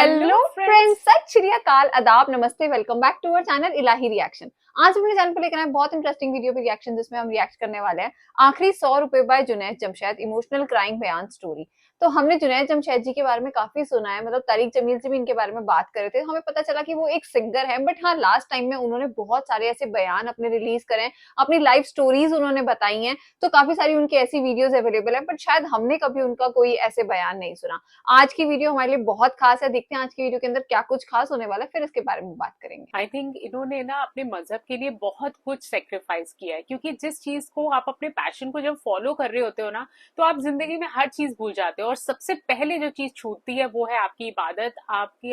Hello friends, सत श्री अकाल, आदाब, नमस्ते, welcome back to our channel Ilahi reaction. आज हम अपने चैनल पर लेकर आए बहुत इंटरेस्टिंग वीडियो पे रिएक्शन, जिसमें हम रिएक्ट करने वाले हैं आखिरी 100 रुपए by Junaid Jamshed, emotional crying बयान स्टोरी। तो हमने जुनैद जमशेद जी के बारे में काफी सुना है, मतलब तारिक जमील से भी इनके बारे में बात कर रहे थे, हमें पता चला कि वो एक सिंगर है, बट हाँ लास्ट टाइम में उन्होंने बहुत सारे ऐसे बयान अपने रिलीज करे हैं, अपनी लाइफ स्टोरीज उन्होंने बताई हैं, तो काफी सारी उनकी ऐसी वीडियोज अवेलेबल है, बट शायद हमने कभी उनका कोई ऐसे बयान नहीं सुना। आज की वीडियो हमारे लिए बहुत खास है, देखते हैं आज की वीडियो के अंदर क्या कुछ खास होने वाला है, फिर इसके बारे में बात करेंगे। आई थिंक इन्होंने ना अपने मजहब के लिए बहुत कुछ सेक्रीफाइस किया है, क्योंकि जिस चीज को आप अपने पैशन को जब फॉलो कर रहे होते हो ना, तो आप जिंदगी में हर चीज भूल जाते हो, और सबसे पहले जो चीज छूटती है वो है आपकी इबादत, आपकी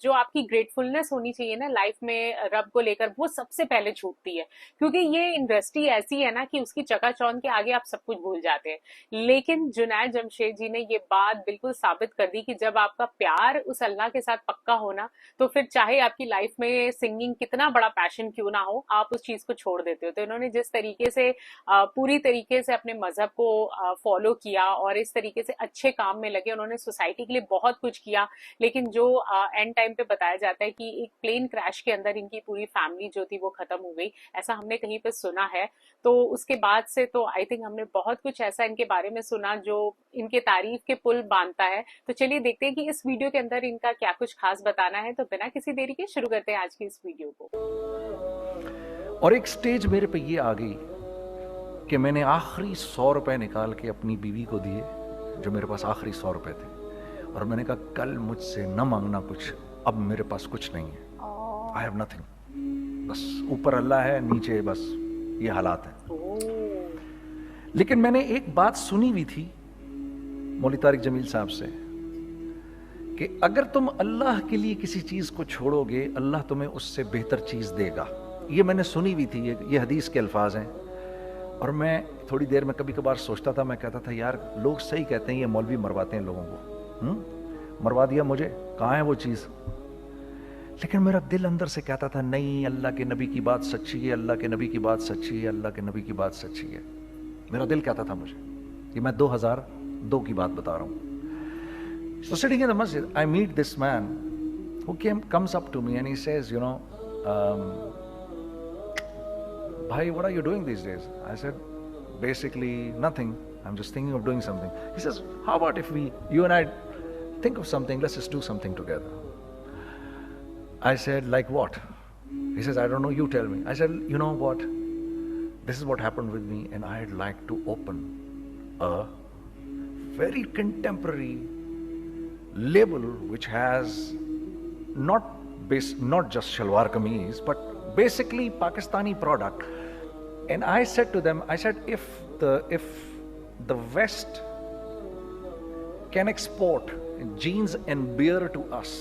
जो आपकी ग्रेटफुलनेस होनी चाहिए ना लाइफ में रब को लेकर, वो सबसे पहले छूटती है। क्योंकि ये इंडस्ट्री ऐसी है ना कि उसकी चकाचौंध के आगे आप सब कुछ भूल जाते हैं। लेकिन जुनैद जमशेद जी ने ये बात बिल्कुल साबित कर दी कि जब आपका प्यार उस अल्लाह के साथ पक्का होना, तो फिर चाहे आपकी लाइफ में सिंगिंग कितना बड़ा पैशन क्यों ना हो, आप उस चीज को छोड़ देते हो। तो इन्होंने जिस तरीके से पूरी तरीके से अपने मजहब को फॉलो किया और इस तरीके से अच्छे काम में लगे, उन्होंने सोसाइटी के लिए बहुत कुछ किया। लेकिन जो एंड टाइम पे बताया जाता है कि एक प्लेन क्रैश के अंदर इनकी पूरी फैमिली जो थी वो खत्म हो गई, ऐसा हमने कहीं पे सुना है। तो उसके बाद से तो आई थिंक हमने बहुत कुछ ऐसा इनके बारे में सुना जो इनके तारीफ के पुल बांधता है। तो चलिए देखते हैं कि इस वीडियो के अंदर इनका क्या कुछ खास बताना है। तो बिना किसी देरी के शुरू करते हैं आज की इस वीडियो को। और एक स्टेज मेरे पे ये आ गई कि मैंने आखिरी 100 रुपए निकाल के अपनी बीवी को दिए, जो मेरे पास आखिरी 100 रुपए थे, और मैंने कहा कल मुझसे न मांगना कुछ, अब मेरे पास कुछ नहीं है, आई हैव नथिंग, बस ऊपर अल्लाह है, नीचे बस ये हालात है। लेकिन मैंने एक बात सुनी हुई थी मौलवी तारिक जमील साहब से कि अगर तुम अल्लाह के लिए किसी चीज को छोड़ोगे, अल्लाह तुम्हें उससे बेहतर चीज देगा। ये मैंने सुनी हुई थी, ये हदीस के अल्फाज हैं। और मैं थोड़ी देर में कभी कभार सोचता था, मैं कहता था यार लोग सही कहते हैं, ये मौलवी मरवाते हैं लोगों को, मरवा दिया मुझे, कहाँ है वो चीज। लेकिन मेरा दिल अंदर से कहता था नहीं, अल्लाह के नबी की बात सच्ची है, अल्लाह के नबी की बात सच्ची है, अल्लाह के नबी की बात सच्ची है। मेरा दिल कहता था मुझे, ये मैं 2002 की बात बता रहा हूँ। So sitting in the masjid, I meet this man who comes up to me and he says, you know, bhai, what are you doing these days? I said, basically nothing. I'm just thinking of doing something. He says, how about if you and I think of something, let's just do something together. I said, like what? He says, I don't know, you tell me. I said, you know what? This is what happened with me, and I'd like to open a very contemporary label which has not just shalwar kameez, but basically Pakistani product. And I said to them, I said, if the West can export jeans and beer to us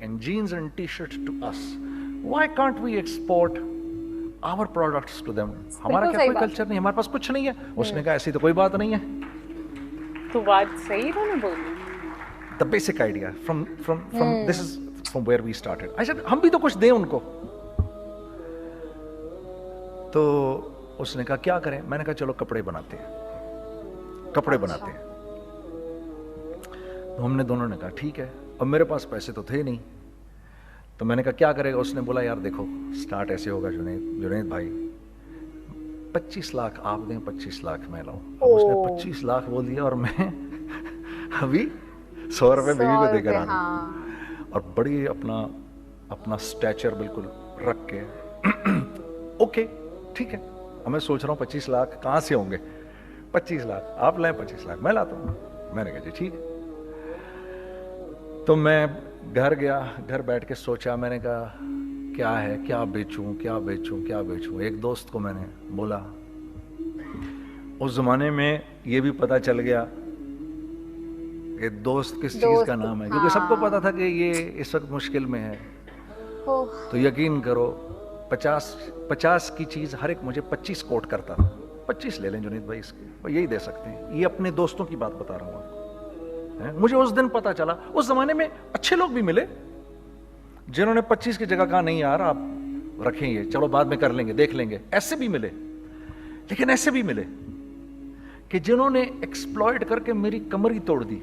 and jeans and t-shirts to us, why can't we export our products to them? हमारा क्या कोई culture नहीं, हमारे पास कुछ नहीं है। उसने कहा ऐसी तो कोई बात नहीं है। तो बात सही उन्होंने बोली। The basic idea from this is from where we started. I said हम भी तो कुछ दें उनको। तो उसने कहा क्या करें? मैंने कहा चलो कपड़े बनाते हैं, कपड़े बनाते हैं। तो हमने दोनों ने कहा ठीक है। अब मेरे पास पैसे तो थे नहीं, तो मैंने कहा क्या करेगा? उसने बोला यार देखो स्टार्ट ऐसे होगा जुनैद भाई, 25 लाख आप दें, 25 लाख मैं लाऊं। अब उसने 25 लाख बोल दिया और मैं अभी 100 रुपए बीवी को देकर आ रहा हूं। और बड़ी अपना स्टैचर बिल्कुल रख के ओके ठीक है। अब मैं सोच रहा हूँ 25 लाख कहाँ से होंगे? 25 लाख आप लाएं, 25 लाख मैं लाता हूँ। मैंने कहा जी ठीक है। तो मैं घर गया, घर बैठ के सोचा, मैंने कहा क्या है, क्या बेचूं क्या बेचूं क्या बेचूं। एक दोस्त को मैंने बोला, उस जमाने में ये भी पता चल गया कि दोस्त किस चीज का नाम है, क्योंकि सबको पता था कि ये इस वक्त मुश्किल में है। तो यकीन करो 50 की चीज हर एक मुझे 25 कोट करता था। 25 ले लें जुनैद भाई, इसके यही दे सकते हैं। ये अपने दोस्तों की बात बता रहा हूँ। मुझे उस दिन पता चला, उस जमाने में अच्छे लोग भी मिले जिन्होंने 25 की जगह कहा नहीं यार आप रखें ये, चलो बाद में कर लेंगे, देख लेंगे। ऐसे भी मिले, लेकिन ऐसे भी मिले कि जिन्होंने एक्सप्लॉइट करके मेरी कमर ही तोड़ दी।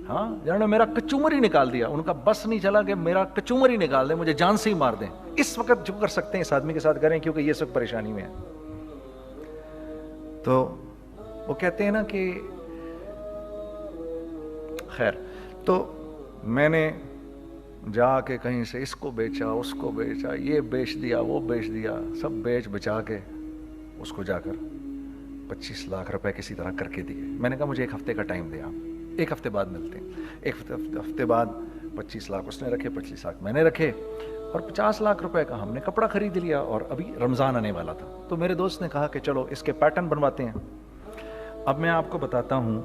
हाँ, जिन्होंने मेरा कचूमर ही निकाल दिया, उनका बस नहीं चला कि मेरा कचूमर ही निकाल दें, मुझे जान से ही मार दें। इस वक्त जो कर सकते हैं इस आदमी के साथ करें, क्योंकि ये सब परेशानी में है। तो वो कहते हैं ना कि खैर, तो मैंने जाके कहीं से इसको बेचा, उसको बेचा, ये बेच दिया, वो बेच दिया, सब बेच बचा के उसको जाकर 25 लाख रुपए किसी तरह करके दिए। मैंने कहा मुझे 1 हफ्ते का टाइम दे, आप 1 हफ्ते बाद मिलते हैं। 1 हफ्ते बाद 25 लाख उसने रखे, 25 लाख मैंने रखे, और 50 लाख रुपए का हमने कपड़ा खरीद लिया। और अभी रमज़ान आने वाला था, तो मेरे दोस्त ने कहा कि चलो इसके पैटर्न बनवाते हैं। अब मैं आपको बताता हूं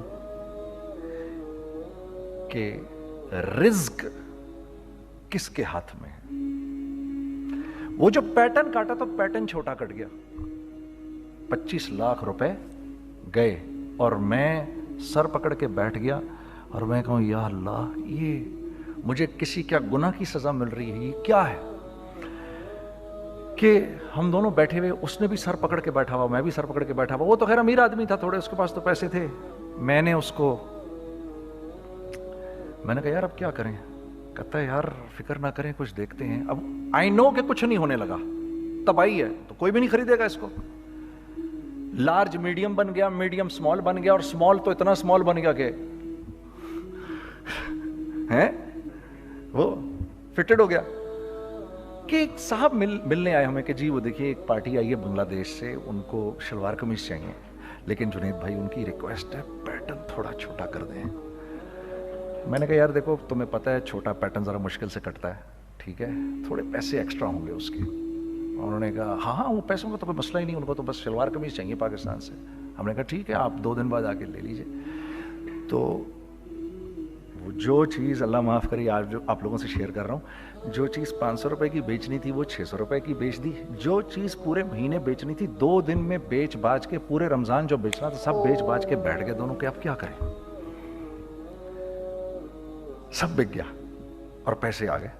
कि रिज्क किसके हाथ में है। वो जो पैटर्न काटा तो पैटर्न छोटा कट गया, 25 लाख रुपए गए, और मैं सर पकड़ के बैठ गया और मैं कहूं या अल्लाह, ये मुझे किसी क्या गुनाह की सजा मिल रही है, ये क्या है कि हम दोनों बैठे हुए, उसने भी सर पकड़ के बैठा हुआ, मैं भी सर पकड़ के बैठा हुआ। वो तो खैर अमीर आदमी था थोड़े, उसके पास तो पैसे थे। मैंने कहा यार अब क्या करें। कहता है यार फिक्र ना करें, कुछ देखते हैं। अब आई नो कि कुछ नहीं होने लगा, तबाही है, तो कोई भी नहीं खरीदेगा इसको। लार्ज मीडियम बन गया, मीडियम स्मॉल बन गया, और स्मॉल तो इतना स्मॉल बन गया कि हैं वो फिटेड हो गया। कि एक साहब मिलने आए हमें कि जी वो देखिए एक पार्टी आई है बांग्लादेश से, उनको शलवार कमीज चाहिए, लेकिन जुनैद भाई उनकी रिक्वेस्ट है पैटर्न थोड़ा छोटा कर दें। मैंने कहा यार देखो तुम्हें पता है छोटा पैटर्न ज़रा मुश्किल से कटता है, ठीक है, थोड़े पैसे एक्स्ट्रा होंगे उसके। उन्होंने कहा हाँ हाँ वो पैसों का तो कोई मसला ही नहीं, उनको तो बस शलवार कमीज चाहिए पाकिस्तान से। हमने कहा ठीक है आप 2 दिन बाद आके ले लीजिए। तो वो जो चीज़ अल्लाह माफ़ करिए आज जो आप लोगों से शेयर कर रहा हूँ, जो चीज़ 500 रुपये की बेचनी थी वो 600 रुपये की बेच दी। जो चीज़ पूरे महीने बेचनी थी 2 दिन में बेच बाज के, पूरे रमज़ान जो बेचना था सब बेच बाज के बैठ गए दोनों के। अब क्या करें, सब बिक गया और पैसे आ गए।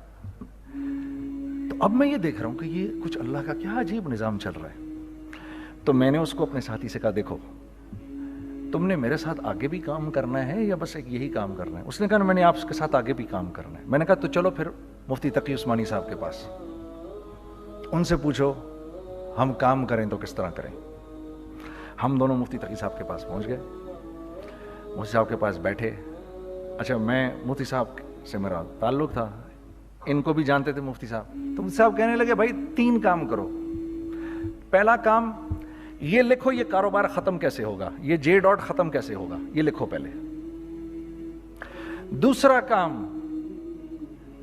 तो अब मैं ये देख रहा हूं कि ये कुछ अल्लाह का क्या अजीब निज़ाम चल रहा है। तो मैंने उसको अपने साथी से कहा देखो तुमने मेरे साथ आगे भी काम करना है या बस एक यही काम करना है। उसने कहा मैंने आपके साथ आगे भी काम करना है। मैंने कहा तो चलो फिर मुफ्ती तकी उस्मानी साहब के पास, उनसे पूछो हम काम करें तो किस तरह करें। हम दोनों मुफ्ती तकी साहब के पास पहुंच गए, मुफ्ती साहब के पास बैठे। अच्छा मैं मुफ्ती साहब से मेरा ताल्लुक था, इनको भी जानते थे मुफ्ती साहब। तो मुफ्ती साहब कहने लगे भाई 3 काम करो। पहला काम ये लिखो ये कारोबार खत्म कैसे होगा, ये जे डॉट खत्म कैसे होगा, ये लिखो पहले। दूसरा काम,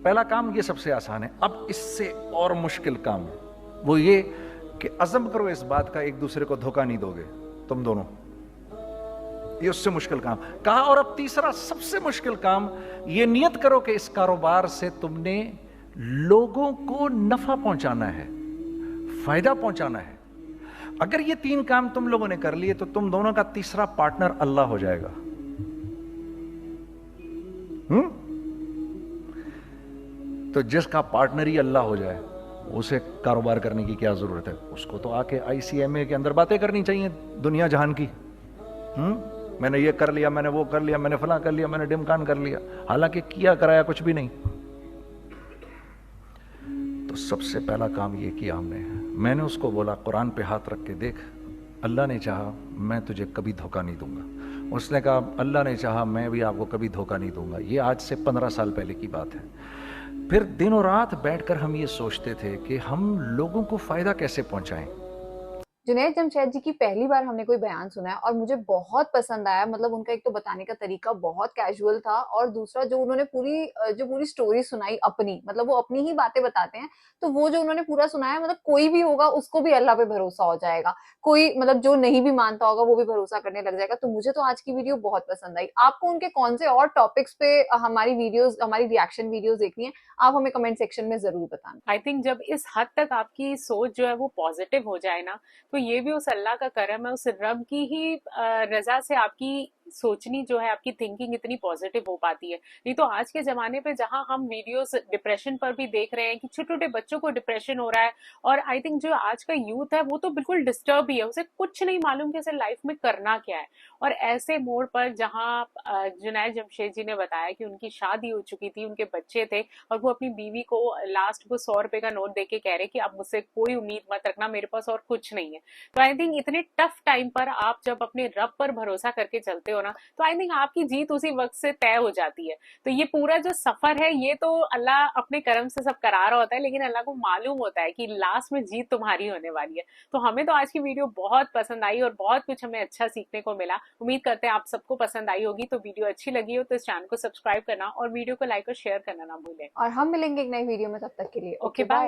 पहला काम ये सबसे आसान है, अब इससे और मुश्किल काम वो ये कि अज़म करो इस बात का एक दूसरे को धोखा नहीं दोगे तुम दोनों, ये उससे मुश्किल काम कहा। और अब तीसरा सबसे मुश्किल काम, ये नियत करो कि इस कारोबार से तुमने लोगों को नफा पहुंचाना है, फायदा पहुंचाना है। अगर ये 3 काम तुम लोगों ने कर लिए तो तुम दोनों का तीसरा पार्टनर अल्लाह हो जाएगा। तो जिसका पार्टनर ही अल्लाह हो जाए उसे कारोबार करने की क्या जरूरत है, उसको तो आके ICMA के अंदर बातें करनी चाहिए दुनिया जहान की। मैंने ये कर लिया, मैंने वो कर लिया, मैंने फलां कर लिया, मैंने डिमकान कर लिया, हालांकि किया कराया कुछ भी नहीं। तो सबसे पहला काम ये किया हमने, मैंने उसको बोला कुरान पे हाथ रख के देख, अल्लाह ने चाहा मैं तुझे कभी धोखा नहीं दूंगा। उसने कहा अल्लाह ने चाहा मैं भी आपको कभी धोखा नहीं दूंगा। ये आज से 15 साल पहले की बात है। फिर दिनों रात बैठकर हम ये सोचते थे कि हम लोगों को फायदा कैसे पहुंचाएं। जुनैद जमशेद जी की पहली बार हमने कोई बयान सुना है और मुझे बहुत पसंद आया। मतलब उनका एक तो बताने का तरीका बहुत कैजुअल था, और दूसरा जो उन्होंने पूरी स्टोरी सुनाई अपनी, मतलब वो अपनी ही बातें बताते हैं, तो वो जो उन्होंने पूरा सुनाया, मतलब कोई भी होगा उसको भी अल्लाह पे भरोसा हो जाएगा, कोई मतलब जो नहीं भी मानता होगा वो भी भरोसा करने लग जाएगा। तो मुझे तो आज की वीडियो बहुत पसंद आई। आपको उनके कौन से और टॉपिक्स पे हमारी रिएक्शन वीडियोस देखनी है, आप हमें कमेंट सेक्शन में जरूर बताना। आई थिंक जब इस हद तक आपकी सोच जो है वो पॉजिटिव हो जाए ना, तो ये भी उस अल्लाह का करम है, उस रब की ही रजा से आपकी सोचनी जो है, आपकी थिंकिंग इतनी पॉजिटिव हो पाती है। नहीं तो आज के जमाने पे जहां हम वीडियोस डिप्रेशन पर भी देख रहे हैं कि छोटे छोटे बच्चों को डिप्रेशन हो रहा है, और आई थिंक जो आज का यूथ है वो तो बिल्कुल डिस्टर्ब ही है, उसे कुछ नहीं मालूम कि उसे लाइफ में करना क्या है। और ऐसे मोड़ पर जहां जुनैद जमशेद जी ने बताया कि उनकी शादी हो चुकी थी, उनके बच्चे थे, और वो अपनी बीवी को लास्ट को 100 रुपए का नोट देके कह रहे कि अब मुझसे कोई उम्मीद मत रखना, मेरे पास और कुछ नहीं है। तो आई थिंक इतने टफ टाइम पर आप जब अपने रब पर भरोसा करके चलते हो ना, तो आई थिंक आपकी जीत उसी वक्त से तय हो जाती है। तो ये पूरा जो सफर है ये तो अल्लाह अपने कर्म से सब करा रहा होता है, लेकिन अल्लाह को मालूम होता है कि लास्ट में जीत तुम्हारी होने वाली है। तो हमें तो आज की वीडियो बहुत पसंद आई और बहुत कुछ हमें अच्छा सीखने को मिला। उम्मीद करते हैं आप सबको पसंद आई होगी। तो वीडियो अच्छी लगी हो तो इस चैनल को सब्सक्राइब करना और वीडियो को लाइक और शेयर करना ना भूलें। और हम मिलेंगे एक नई वीडियो में, तब तक के लिए ओके, बाय।